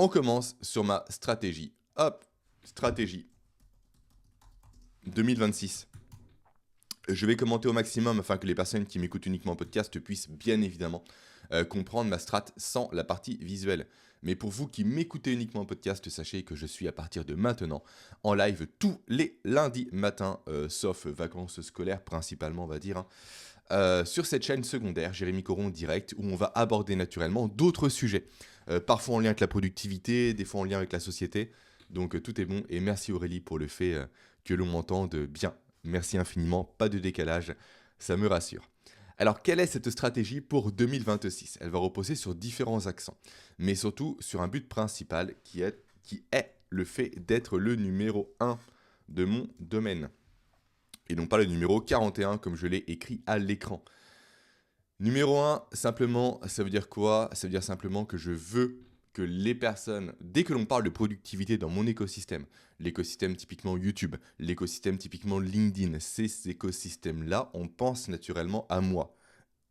On commence sur ma stratégie. Hop, stratégie 2026. Je vais commenter au maximum afin que les personnes qui m'écoutent uniquement en podcast puissent bien évidemment comprendre ma strat sans la partie visuelle. Mais pour vous qui m'écoutez uniquement en podcast, sachez que je suis à partir de maintenant en live tous les lundis matins, sauf vacances scolaires principalement on va dire, sur cette chaîne secondaire, Jérémy Coron Direct, où on va aborder naturellement d'autres sujets, parfois en lien avec la productivité, des fois en lien avec la société. Donc tout est bon et merci Aurélie pour le fait que l'on m'entende bien. Merci infiniment, pas de décalage, ça me rassure. Alors quelle est cette stratégie pour 2026 ? Elle va reposer sur différents accents, mais surtout sur un but principal qui est le fait d'être le numéro 1 de mon domaine. Et non pas le numéro 41 comme je l'ai écrit à l'écran. Numéro 1, simplement, ça veut dire quoi ? Ça veut dire simplement que je veux que les personnes, dès que l'on parle de productivité dans mon écosystème, l'écosystème typiquement YouTube, l'écosystème typiquement LinkedIn, ces écosystèmes-là, on pense naturellement à moi,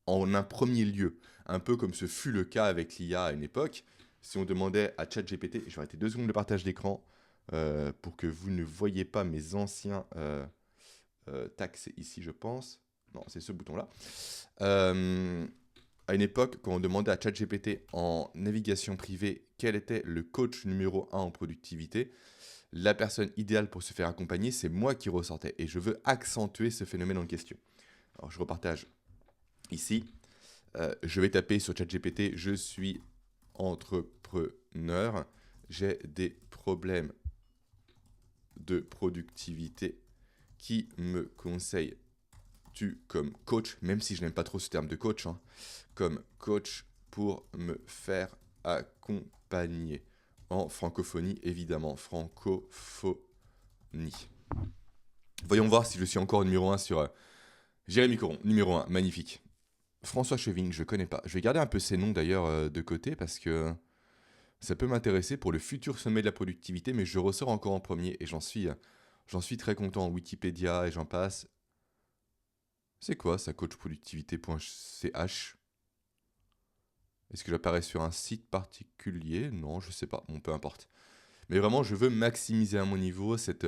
en un premier lieu. Un peu comme ce fut le cas avec l'IA à une époque. Si on demandait à ChatGPT, je vais arrêter 2 secondes de partage d'écran pour que vous ne voyez pas mes anciens tac, c'est ici je pense. Non, c'est ce bouton-là. À une époque, quand on demandait à ChatGPT en navigation privée quel était le coach numéro 1 en productivité, la personne idéale pour se faire accompagner, c'est moi qui ressortais. Et je veux accentuer ce phénomène en question. Alors, je repartage ici. Je vais taper sur ChatGPT, je suis entrepreneur, j'ai des problèmes de productivité. Qui me conseilles-tu comme coach, même si je n'aime pas trop ce terme de coach, comme coach pour me faire accompagner en francophonie, évidemment, francophonie. Voyons voir si je suis encore numéro 1 sur Jérémy Coron, numéro 1, magnifique. François Chevigne, je connais pas. Je vais garder un peu ces noms d'ailleurs de côté parce que ça peut m'intéresser pour le futur sommet de la productivité, mais je ressors encore en premier et j'en suis très content. Wikipédia et j'en passe. C'est quoi ça, coachproductivité.ch ? Est-ce que j'apparais sur un site particulier ? Non, je sais pas. Bon, peu importe. Mais vraiment, je veux maximiser à mon niveau cette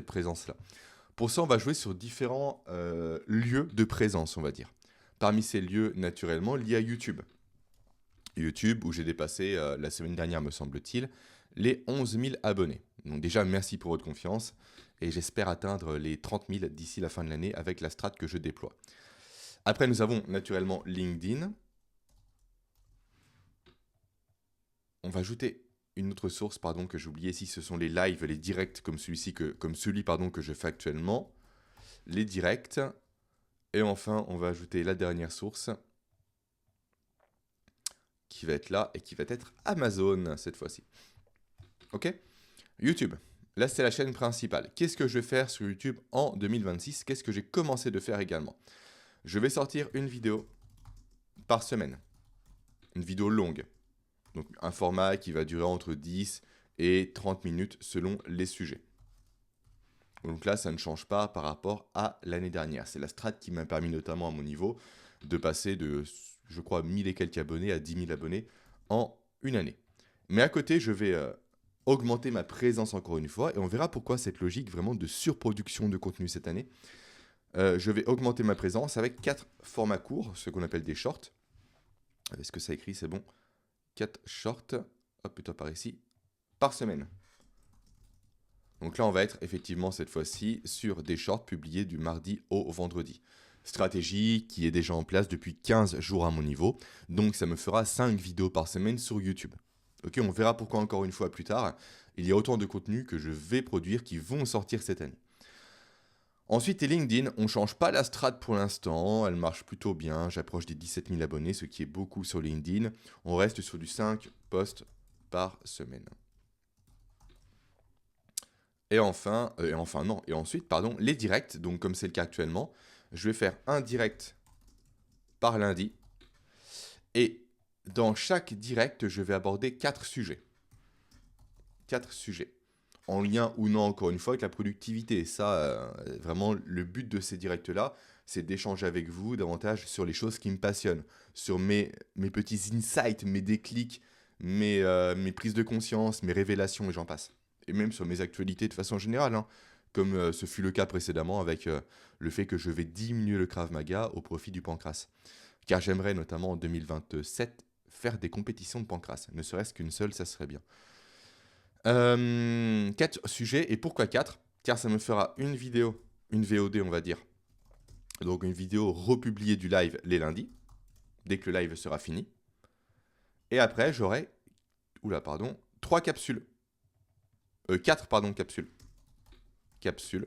présence-là. Pour ça, on va jouer sur différents lieux de présence, on va dire. Parmi ces lieux, naturellement, il y a YouTube. YouTube, où j'ai dépassé la semaine dernière, me semble-t-il, les 11 000 abonnés. Donc déjà, merci pour votre confiance. Et j'espère atteindre les 30 000 d'ici la fin de l'année avec la strat que je déploie. Après, nous avons naturellement LinkedIn. On va ajouter une autre source que j'ai oublié ici, ce sont les lives, les directs comme celui que je fais actuellement. Les directs. Et enfin, on va ajouter la dernière source qui va être là et qui va être Amazon cette fois-ci. Ok ? YouTube. Là, c'est la chaîne principale. Qu'est-ce que je vais faire sur YouTube en 2026 ? Qu'est-ce que j'ai commencé de faire également ? Je vais sortir une vidéo par semaine. Une vidéo longue. Donc un format qui va durer entre 10 et 30 minutes selon les sujets. Donc là, ça ne change pas par rapport à l'année dernière. C'est la strat qui m'a permis notamment à mon niveau de passer de, je crois, 1000 et quelques abonnés à 10 000 abonnés en une année. Mais à côté, je vais augmenter ma présence encore une fois et on verra pourquoi cette logique vraiment de surproduction de contenu cette année. Je vais augmenter ma présence avec 4 formats courts, ce qu'on appelle des shorts. Est-ce que ça écrit ? C'est bon. 4 shorts, hop, plutôt par ici, par semaine. Donc là, on va être effectivement cette fois-ci sur des shorts publiés du mardi au vendredi. Stratégie qui est déjà en place depuis 15 jours à mon niveau. Donc ça me fera 5 vidéos par semaine sur YouTube. Ok, on verra pourquoi encore une fois plus tard. Il y a autant de contenus que je vais produire qui vont sortir cette année. Ensuite, LinkedIn, on ne change pas la strat pour l'instant, elle marche plutôt bien, j'approche des 17 000 abonnés, ce qui est beaucoup sur LinkedIn. On reste sur du 5 posts par semaine. Et ensuite, les directs, donc comme c'est le cas actuellement, je vais faire un direct par lundi. Et dans chaque direct, je vais aborder 4 sujets. 4 sujets. En lien ou non, encore une fois, avec la productivité. Ça, vraiment, le but de ces directs-là, c'est d'échanger avec vous davantage sur les choses qui me passionnent, sur mes petits insights, mes déclics, mes prises de conscience, mes révélations et j'en passe. Et même sur mes actualités de façon générale, hein, comme ce fut le cas précédemment avec le fait que je vais diminuer le Krav Maga au profit du pancrace. Car j'aimerais notamment en 2027 faire des compétitions de pancrace. Ne serait-ce qu'une seule, ça serait bien. 4 sujets, et pourquoi 4? Car ça me fera une vidéo, une VOD on va dire. Donc une vidéo republiée du live les lundis, dès que le live sera fini. Et après j'aurai, 3 capsules. 4 capsules. Capsules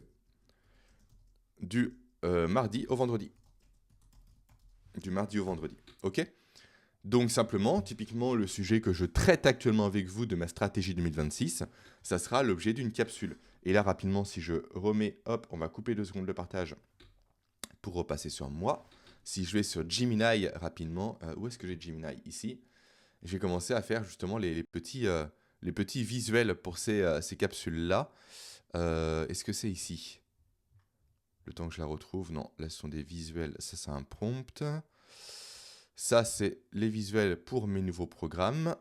du mardi au vendredi. Du mardi au vendredi, ok? Donc simplement, typiquement, le sujet que je traite actuellement avec vous de ma stratégie 2026, ça sera l'objet d'une capsule. Et là, rapidement, si je remets, hop, on va couper 2 secondes le partage pour repasser sur moi. Si je vais sur Gemini rapidement, où est-ce que j'ai Gemini? Ici. J'ai commencé à faire justement les petits visuels pour ces capsules-là. Est-ce que c'est ici? Le temps que je la retrouve, non, là ce sont des visuels, ça c'est un prompt. Ça c'est les visuels pour mes nouveaux programmes.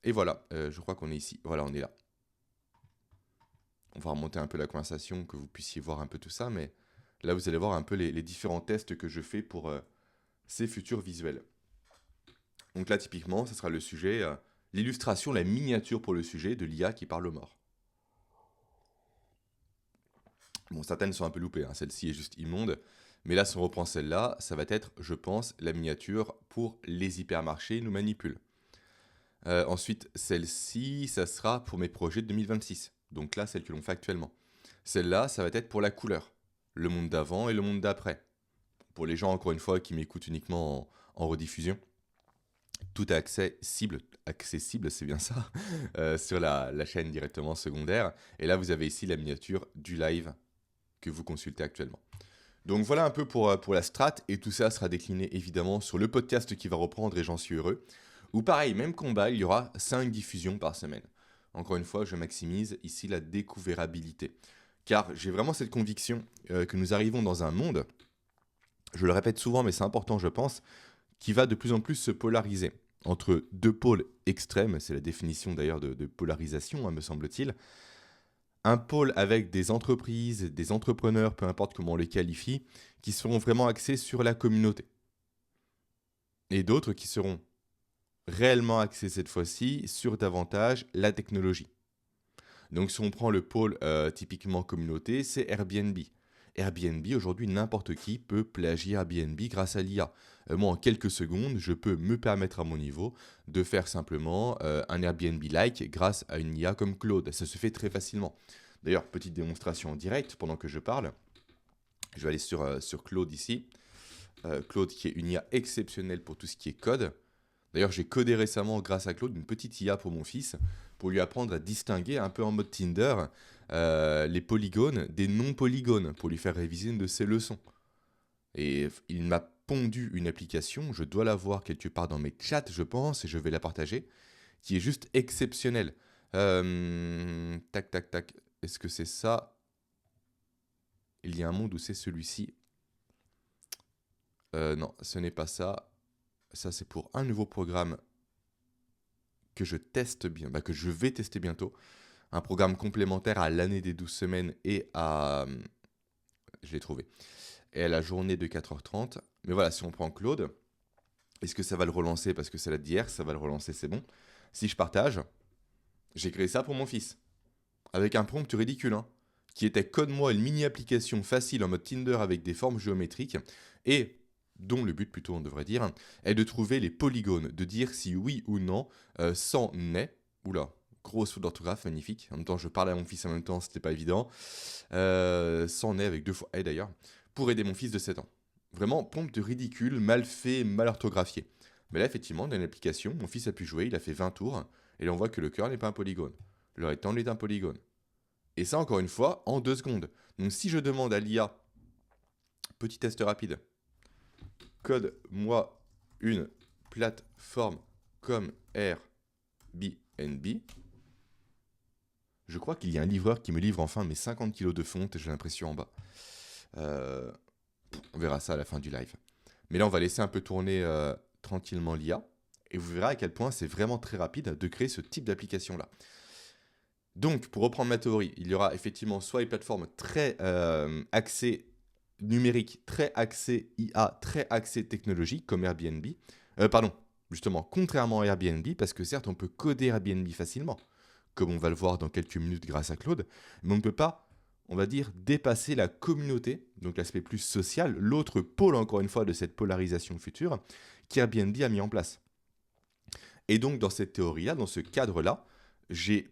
Et voilà, je crois qu'on est ici, voilà on est là. On va remonter un peu la conversation, que vous puissiez voir un peu tout ça, mais là vous allez voir un peu les différents tests que je fais pour ces futurs visuels. Donc là typiquement, ça sera le sujet, l'illustration, la miniature pour le sujet de l'IA qui parle aux morts. Bon, certaines sont un peu loupées, hein. Celle-ci est juste immonde. Mais là, si on reprend celle-là, ça va être, je pense, la miniature pour les hypermarchés nous manipulent. Ensuite, celle-ci, ça sera pour mes projets de 2026. Donc là, celle que l'on fait actuellement. Celle-là, ça va être pour la couleur. Le monde d'avant et le monde d'après. Pour les gens, encore une fois, qui m'écoutent uniquement en rediffusion, tout est accessible, c'est bien ça, sur la chaîne directement secondaire. Et là, vous avez ici la miniature du live que vous consultez actuellement. Donc voilà un peu pour la strat, et tout ça sera décliné évidemment sur le podcast qui va reprendre, et j'en suis heureux. Ou pareil, même combat, il y aura 5 diffusions par semaine. Encore une fois, je maximise ici la découvrabilité. Car j'ai vraiment cette conviction que nous arrivons dans un monde, je le répète souvent mais c'est important je pense, qui va de plus en plus se polariser entre 2 pôles extrêmes, c'est la définition d'ailleurs de polarisation, hein, me semble-t-il. Un pôle avec des entreprises, des entrepreneurs, peu importe comment on les qualifie, qui seront vraiment axés sur la communauté. Et d'autres qui seront réellement axés cette fois-ci sur davantage la technologie. Donc si on prend le pôle typiquement communauté, c'est Airbnb. Airbnb, aujourd'hui, n'importe qui peut plagier Airbnb grâce à l'IA. Moi, en quelques secondes, je peux me permettre à mon niveau de faire simplement un Airbnb-like grâce à une IA comme Claude. Ça se fait très facilement. D'ailleurs, petite démonstration en direct pendant que je parle. Je vais aller sur Claude ici. Claude qui est une IA exceptionnelle pour tout ce qui est code. D'ailleurs, j'ai codé récemment, grâce à Claude, une petite IA pour mon fils, pour lui apprendre à distinguer, un peu en mode Tinder, les polygones des non-polygones, pour lui faire réviser une de ses leçons. Et il m'a pondu une application, je dois la voir quelque part dans mes chats, je pense, et je vais la partager, qui est juste exceptionnelle. Tac, tac, tac. Est-ce que c'est ça? Il y a un monde où c'est celui-ci. Non, ce n'est pas ça. Ça, c'est pour un nouveau programme que je teste bien, que je vais tester bientôt. Un programme complémentaire à l'année des 12 semaines et à... Je l'ai trouvé. Et à la journée de 4h30. Mais voilà, si on prend Claude, est-ce que ça va le relancer parce que c'est la d'hier? Ça va le relancer, c'est bon. Si je partage, j'ai créé ça pour mon fils. Avec un prompt ridicule, hein, qui était code-moi une mini-application facile en mode Tinder avec des formes géométriques et dont le but plutôt on devrait dire, est de trouver les polygones, de dire si oui ou non c'en est, oula, grosse faute d'orthographe, magnifique, en même temps je parlais à mon fils en même temps, c'était pas évident, c'en est avec 2 fois et d'ailleurs, pour aider mon fils de 7 ans. Vraiment, pompe de ridicule, mal fait, mal orthographié. Mais là effectivement, dans une application, mon fils a pu jouer, il a fait 20 tours, et là on voit que le cœur n'est pas un polygone, le rectangle est un polygone. Et ça encore une fois, en 2 secondes. Donc si je demande à l'IA, petit test rapide, code-moi une plateforme comme Airbnb. Je crois qu'il y a un livreur qui me livre enfin mes 50 kilos de fonte, j'ai l'impression en bas. On verra ça à la fin du live. Mais là, on va laisser un peu tourner tranquillement l'IA. Et vous verrez à quel point c'est vraiment très rapide de créer ce type d'application-là. Donc, pour reprendre ma théorie, il y aura effectivement soit les plateformes très axées numériques, très axées IA, très axées technologiques, comme Airbnb. Pardon, justement, contrairement à Airbnb, parce que certes, on peut coder Airbnb facilement, comme on va le voir dans quelques minutes grâce à Claude, mais on ne peut pas, on va dire, dépasser la communauté, donc l'aspect plus social, l'autre pôle, encore une fois, de cette polarisation future, qu'Airbnb a mis en place. Et donc, dans cette théorie-là, dans ce cadre-là, j'ai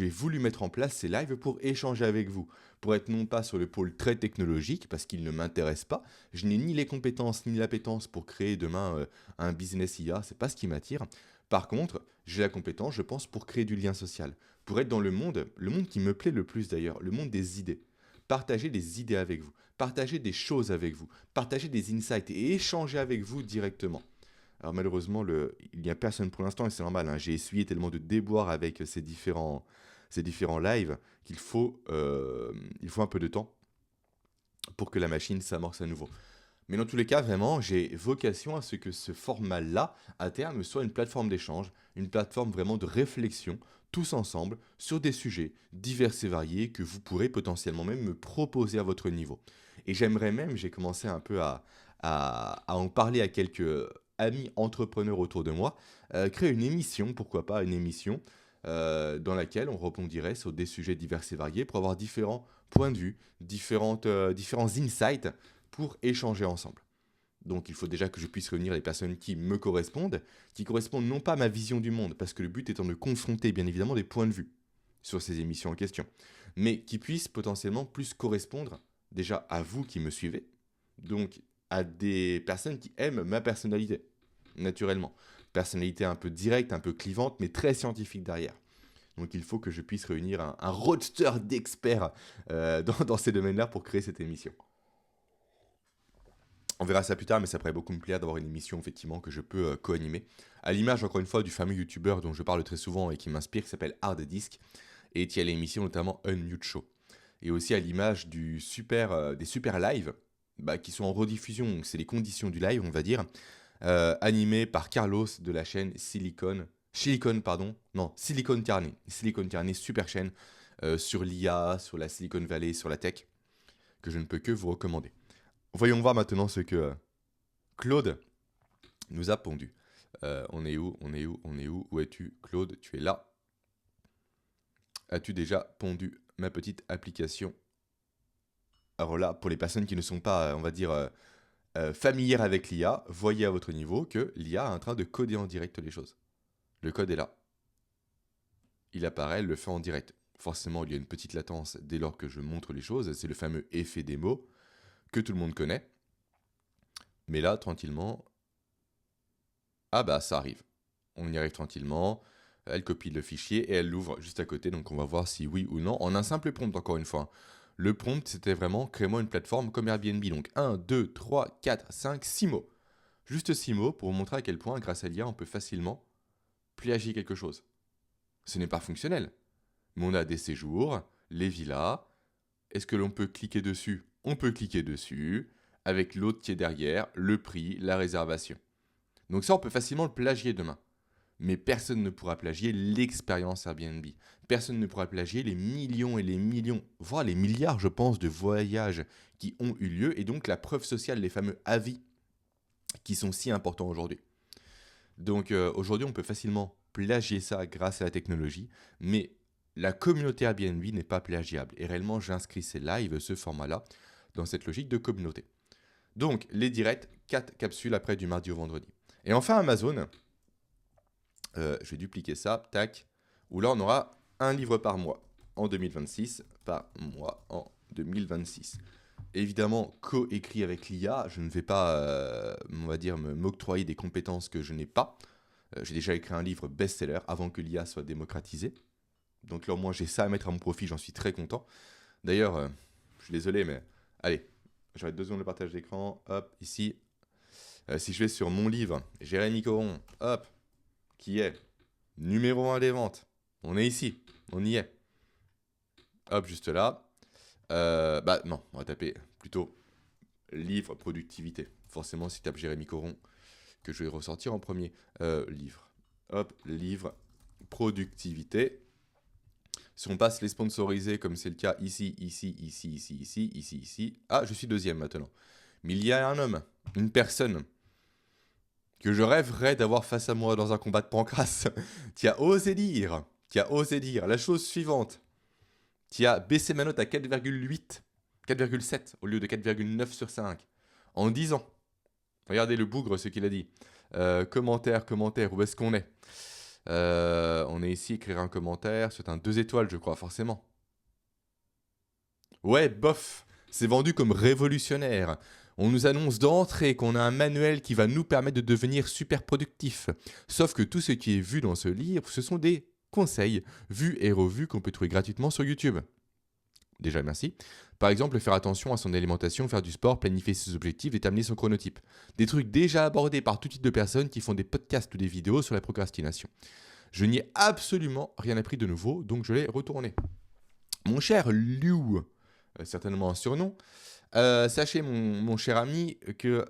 voulu mettre en place ces lives pour échanger avec vous, pour être non pas sur le pôle très technologique, parce qu'il ne m'intéresse pas, je n'ai ni les compétences ni l'appétence pour créer demain un business IA, c'est pas ce qui m'attire. Par contre, j'ai la compétence, je pense, pour créer du lien social, pour être dans le monde qui me plaît le plus d'ailleurs, le monde des idées. Partager des idées avec vous, partager des choses avec vous, partager des insights et échanger avec vous directement. Alors malheureusement, il n'y a personne pour l'instant et c'est normal, hein. J'ai essuyé tellement de déboires avec ces différents lives il faut un peu de temps pour que la machine s'amorce à nouveau. Mais dans tous les cas, vraiment, j'ai vocation à ce que ce format-là, à terme, soit une plateforme d'échange, une plateforme vraiment de réflexion, tous ensemble, sur des sujets divers et variés que vous pourrez potentiellement même me proposer à votre niveau. Et j'aimerais même, j'ai commencé un peu à en parler à quelques amis entrepreneurs autour de moi, créer une émission, pourquoi pas une émission, dans laquelle on rebondirait sur des sujets divers et variés pour avoir différents points de vue, différents insights pour échanger ensemble. Donc il faut déjà que je puisse réunir les personnes qui correspondent non pas à ma vision du monde, parce que le but étant de confronter bien évidemment des points de vue sur ces émissions en question, mais qui puissent potentiellement plus correspondre déjà à vous qui me suivez, donc à des personnes qui aiment ma personnalité, naturellement. Personnalité un peu directe, un peu clivante, mais très scientifique derrière. Donc il faut que je puisse réunir un roadster d'experts dans ces domaines-là pour créer cette émission. On verra ça plus tard, mais ça pourrait beaucoup me plaire d'avoir une émission effectivement que je peux co-animer. À l'image, encore une fois, du fameux youtubeur dont je parle très souvent et qui m'inspire, qui s'appelle Hard Disk, et qui a l'émission notamment Unmute Show. Et aussi à l'image des super lives, qui sont en rediffusion, donc c'est les conditions du live, on va dire, animés par Carlos de la chaîne Silicon Carnet. Silicon Carnet, super chaîne sur l'IA, sur la Silicon Valley, sur la tech, que je ne peux que vous recommander. Voyons voir maintenant ce que Claude nous a pondu. On est où? Où es-tu, Claude? Tu es là. As-tu déjà pondu ma petite application? Alors là, pour les personnes qui ne sont pas, on va dire, familières avec l'IA, voyez à votre niveau que l'IA est en train de coder en direct les choses. Le code est là. Il apparaît, elle le fait en direct. Forcément, il y a une petite latence dès lors que je montre les choses. C'est le fameux effet démo que tout le monde connaît. Mais là, tranquillement, ah bah ça arrive. On y arrive tranquillement. Elle copie le fichier et elle l'ouvre juste à côté. Donc on va voir si oui ou non. En un simple prompt, encore une fois. Le prompt, c'était vraiment crée-moi une plateforme comme Airbnb. Donc 1, 2, 3, 4, 5, 6 mots. Juste 6 mots pour vous montrer à quel point, grâce à l'IA, on peut facilement plagier quelque chose. Ce n'est pas fonctionnel. Mais on a des séjours, les villas. Est-ce que l'on peut cliquer dessus? On peut cliquer dessus, avec l'autre qui est derrière, le prix, la réservation. Donc ça, on peut facilement le plagier demain. Mais personne ne pourra plagier l'expérience Airbnb. Personne ne pourra plagier les millions et les millions, voire les milliards, je pense, de voyages qui ont eu lieu, et donc la preuve sociale, les fameux avis qui sont si importants aujourd'hui. Donc aujourd'hui, on peut facilement plagier ça grâce à la technologie, mais la communauté Airbnb n'est pas plagiable. Et réellement, j'inscris ces lives, ce format-là, dans cette logique de communauté. Donc, les directs, 4 capsules après du mardi au vendredi. Et enfin, Amazon, je vais dupliquer ça, tac, où là, on aura un livre par mois en 2026, par mois en 2026. Évidemment, co-écrit avec l'IA, je ne vais pas, on va dire, m'octroyer des compétences que je n'ai pas. J'ai déjà écrit un livre best-seller avant que l'IA soit démocratisée. Donc là, au moins, j'ai ça à mettre à mon profit, j'en suis très content. D'ailleurs, je suis désolé, mais allez, j'arrête 2 secondes de partage d'écran. Hop, ici. Si je vais sur mon livre, Jérémy Coron, hop, qui est numéro 1 des ventes. On est ici, on y est. Hop, juste là. Non, on va taper plutôt livre productivité. Forcément, si tu tapes Jérémy Coron, que je vais ressortir en premier. Livre. Hop, livre, productivité. Si on passe les sponsorisés, comme c'est le cas ici, ici, ici, ici, ici, ici, ici. Ah, je suis deuxième maintenant. Mais il y a un homme, une personne, que je rêverais d'avoir face à moi dans un combat de pancrace, qui a osé dire la chose suivante, qui a baissé ma note à 4,8, 4,7 au lieu de 4,9 sur 5, en 10 ans. Regardez le bougre, ce qu'il a dit. Commentaire, où est-ce qu'on est, on est ici, écrire un commentaire, c'est un 2 étoiles, je crois, forcément. Ouais, bof, c'est vendu comme révolutionnaire. On nous annonce d'entrée qu'on a un manuel qui va nous permettre de devenir super productif. Sauf que tout ce qui est vu dans ce livre, ce sont des conseils vus et revus qu'on peut trouver gratuitement sur YouTube. Déjà, merci. Par exemple, faire attention à son alimentation, faire du sport, planifier ses objectifs, déterminer son chronotype. Des trucs déjà abordés par tout type de personnes qui font des podcasts ou des vidéos sur la procrastination. Je n'y ai absolument rien appris de nouveau, donc je l'ai retourné. Mon cher Liu, certainement un surnom, sachez mon cher ami que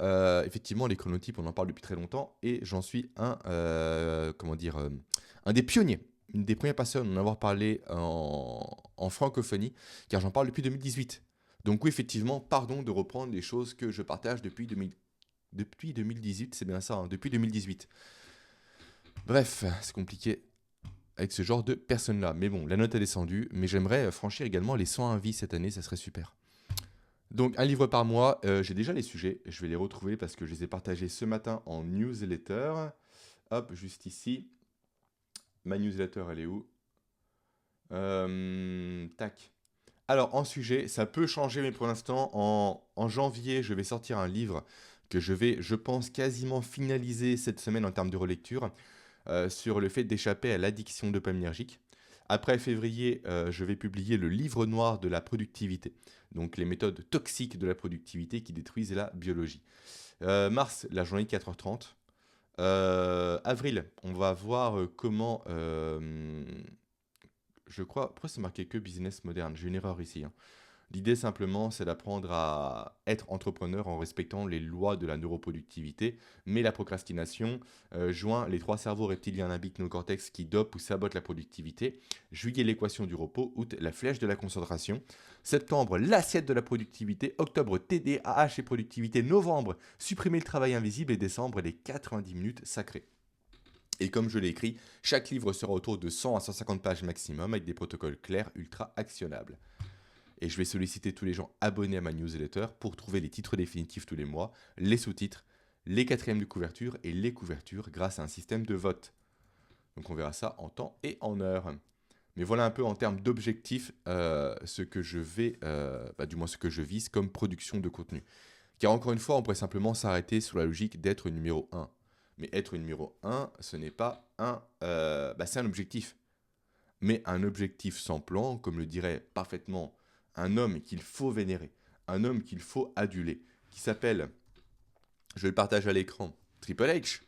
effectivement les chronotypes on en parle depuis très longtemps et j'en suis un des pionniers, une des premières personnes à en avoir parlé en francophonie, car j'en parle depuis 2018. Donc oui, effectivement, pardon de reprendre les choses que je partage depuis 2018, c'est bien ça, hein, depuis 2018. Bref, c'est compliqué avec ce genre de personnes-là. Mais bon, la note est descendue, mais j'aimerais franchir également les 101 vies cette année, ça serait super. Donc un livre par mois, j'ai déjà les sujets, je vais les retrouver parce que je les ai partagés ce matin en newsletter. Hop, juste ici. Ma newsletter, elle est où? Tac. Alors en sujet, ça peut changer, mais pour l'instant, en janvier, je vais sortir un livre que je vais, je pense, quasiment finaliser cette semaine en termes de relecture, sur le fait d'échapper à l'addiction dopaminergique. Après février, je vais publier le livre noir de la productivité, donc les méthodes toxiques de la productivité qui détruisent la biologie. Mars, la journée 4h30. Avril, on va voir comment... je crois... Pourquoi c'est marqué que business moderne? J'ai une erreur ici, hein. L'idée simplement, c'est d'apprendre à être entrepreneur en respectant les lois de la neuroproductivité, mais la procrastination joint les 3 cerveaux reptiliens, limbique, néocortex qui dopent ou sabotent la productivité. Juillet, l'équation du repos. Août, la flèche de la concentration. Septembre, l'assiette de la productivité. Octobre, TDAH et productivité. Novembre, supprimer le travail invisible. Et décembre, les 90 minutes sacrées. Et comme je l'ai écrit, chaque livre sera autour de 100 à 150 pages maximum avec des protocoles clairs, ultra actionnables. Et je vais solliciter tous les gens abonnés à ma newsletter pour trouver les titres définitifs tous les mois, les sous-titres, les quatrièmes de couverture et les couvertures grâce à un système de vote. Donc on verra ça en temps et en heure. Mais voilà un peu en termes d'objectifs ce que je vais, du moins ce que je vise comme production de contenu. Car encore une fois, on pourrait simplement s'arrêter sur la logique d'être numéro 1. Mais être numéro 1, ce n'est pas un... c'est un objectif. Mais un objectif sans plan, comme le dirait parfaitement un homme qu'il faut vénérer, un homme qu'il faut aduler, qui s'appelle, je le partage à l'écran, Triple H,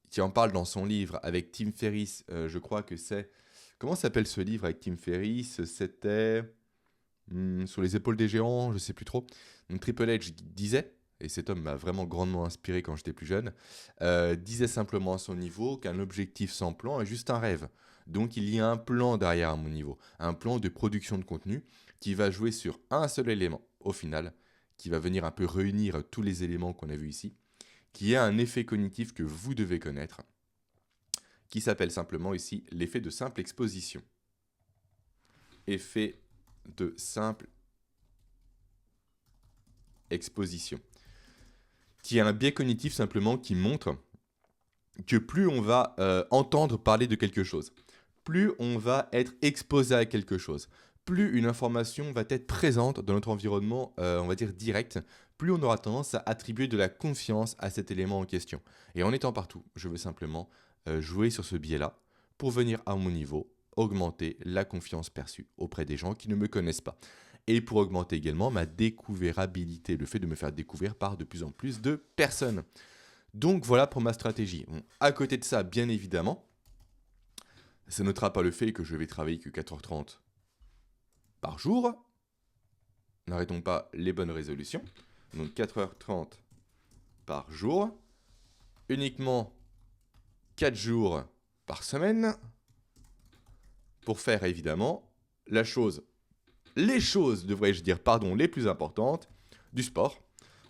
qui en parle dans son livre avec Tim Ferriss, je crois que c'est... Comment s'appelle ce livre avec Tim Ferriss? C'était Sur les épaules des géants, je sais plus trop. Donc Triple H disait, et cet homme m'a vraiment grandement inspiré quand j'étais plus jeune, disait simplement à son niveau qu'un objectif sans plan est juste un rêve. Donc il y a un plan derrière à mon niveau, un plan de production de contenu qui va jouer sur un seul élément, au final, qui va venir un peu réunir tous les éléments qu'on a vus ici, qui a un effet cognitif que vous devez connaître, qui s'appelle simplement ici l'effet de simple exposition. Effet de simple exposition. Qui a un biais cognitif simplement qui montre que plus on va entendre parler de quelque chose, plus on va être exposé à quelque chose, plus une information va être présente dans notre environnement, on va dire direct, plus on aura tendance à attribuer de la confiance à cet élément en question. Et en étant partout, je veux simplement jouer sur ce biais-là pour venir à mon niveau, augmenter la confiance perçue auprès des gens qui ne me connaissent pas. Et pour augmenter également ma découvrabilité, le fait de me faire découvrir par de plus en plus de personnes. Donc voilà pour ma stratégie. Bon, à côté de ça, bien évidemment, ça ne notera pas le fait que je vais travailler que 4h30 par jour. N'arrêtons pas les bonnes résolutions. Donc 4h30 par jour. uniquement 4 jours par semaine pour faire évidemment les choses, devrais-je dire, les plus importantes du sport.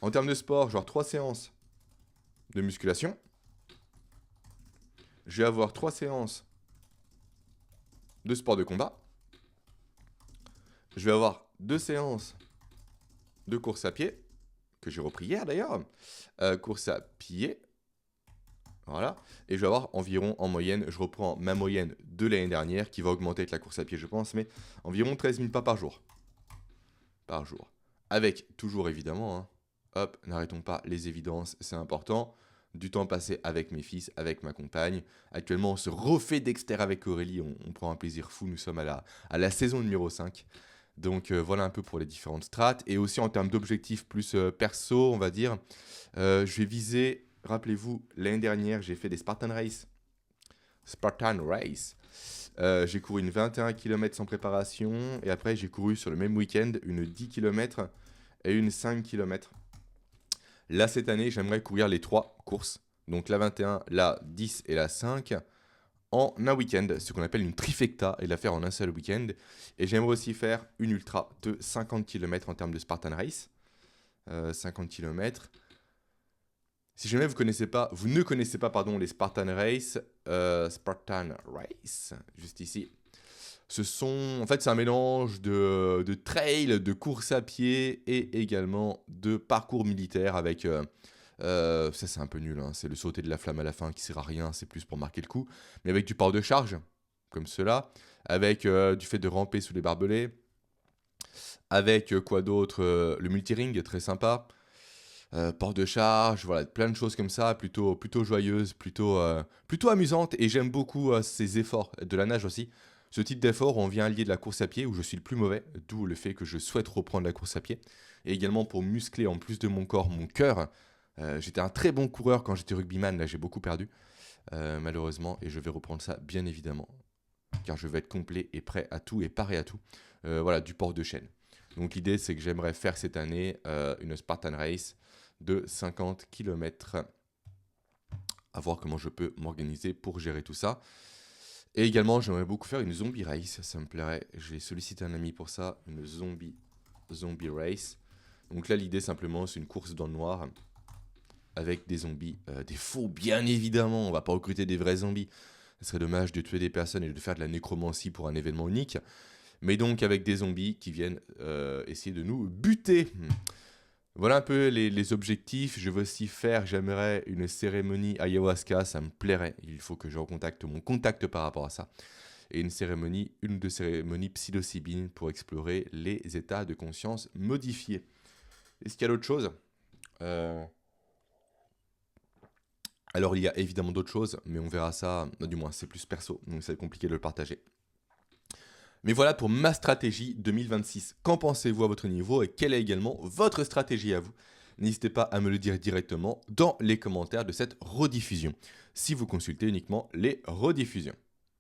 En termes de sport, genre 3 séances de musculation. Je vais avoir 3 séances de sport de combat. Je vais avoir 2 séances de course à pied, que j'ai repris hier d'ailleurs. Course à pied. Voilà. Et je vais avoir environ, en moyenne, je reprends ma moyenne de l'année dernière, qui va augmenter avec la course à pied, je pense, mais environ 13 000 pas par jour. Avec, toujours évidemment, hein, hop, n'arrêtons pas les évidences, c'est important. Du temps passé avec mes fils, avec ma compagne. Actuellement, on se refait Dexter avec Aurélie, on prend un plaisir fou, nous sommes à la saison numéro 5. Donc voilà un peu pour les différentes strates. Et aussi en termes d'objectifs plus perso, on va dire, je vais viser, rappelez-vous, l'année dernière, j'ai fait des Spartan Race. J'ai couru une 21 km sans préparation. Et après, j'ai couru sur le même week-end une 10 km et une 5 km. Là, cette année, j'aimerais courir les 3 courses. Donc la 21, la 10 et la 5 en un week-end, ce qu'on appelle une trifecta, et la faire en un seul week-end. Et j'aimerais aussi faire une ultra de 50 km en termes de Spartan Race. 50 km. Si jamais vous ne connaissez pas les Spartan Race, juste ici. C'est un mélange de trail, de course à pied et également de parcours militaire avec... ça c'est un peu nul, hein, c'est le sauter de la flamme à la fin qui sert à rien, c'est plus pour marquer le coup. Mais avec du port de charge, comme cela, avec du fait de ramper sous les barbelés, avec quoi d'autre, le multiring, très sympa. Port de charge, voilà, plein de choses comme ça, plutôt joyeuses, plutôt amusantes. Et j'aime beaucoup ces efforts, de la nage aussi. Ce type d'effort, on vient allier de la course à pied, où je suis le plus mauvais, d'où le fait que je souhaite reprendre la course à pied. Et également pour muscler en plus de mon corps, mon cœur. J'étais un très bon coureur quand j'étais rugbyman, là j'ai beaucoup perdu, malheureusement. Et je vais reprendre ça, bien évidemment, car je vais être complet et prêt à tout et paré à tout. Voilà, du port de chaîne. Donc l'idée, c'est que j'aimerais faire cette année une Spartan Race de 50 km. À voir comment je peux m'organiser pour gérer tout ça. Et également, j'aimerais beaucoup faire une zombie race, ça me plairait. J'ai sollicité un ami pour ça, une zombie race. Donc là, l'idée simplement, c'est une course dans le noir avec des zombies, des faux bien évidemment. On va pas recruter des vrais zombies. Ce serait dommage de tuer des personnes et de faire de la nécromancie pour un événement unique. Mais donc avec des zombies qui viennent essayer de nous buter. Voilà un peu les objectifs. Je veux aussi faire, j'aimerais une cérémonie ayahuasca, ça me plairait. Il faut que je recontacte mon contact par rapport à ça. Et une ou deux cérémonies psilocybine pour explorer les états de conscience modifiés. Est-ce qu'il y a d'autres choses Alors il y a évidemment d'autres choses, mais on verra ça, du moins c'est plus perso, donc c'est compliqué de le partager. Mais voilà pour ma stratégie 2026. Qu'en pensez-vous à votre niveau et quelle est également votre stratégie à vous? N'hésitez pas à me le dire directement dans les commentaires de cette rediffusion, si vous consultez uniquement les rediffusions.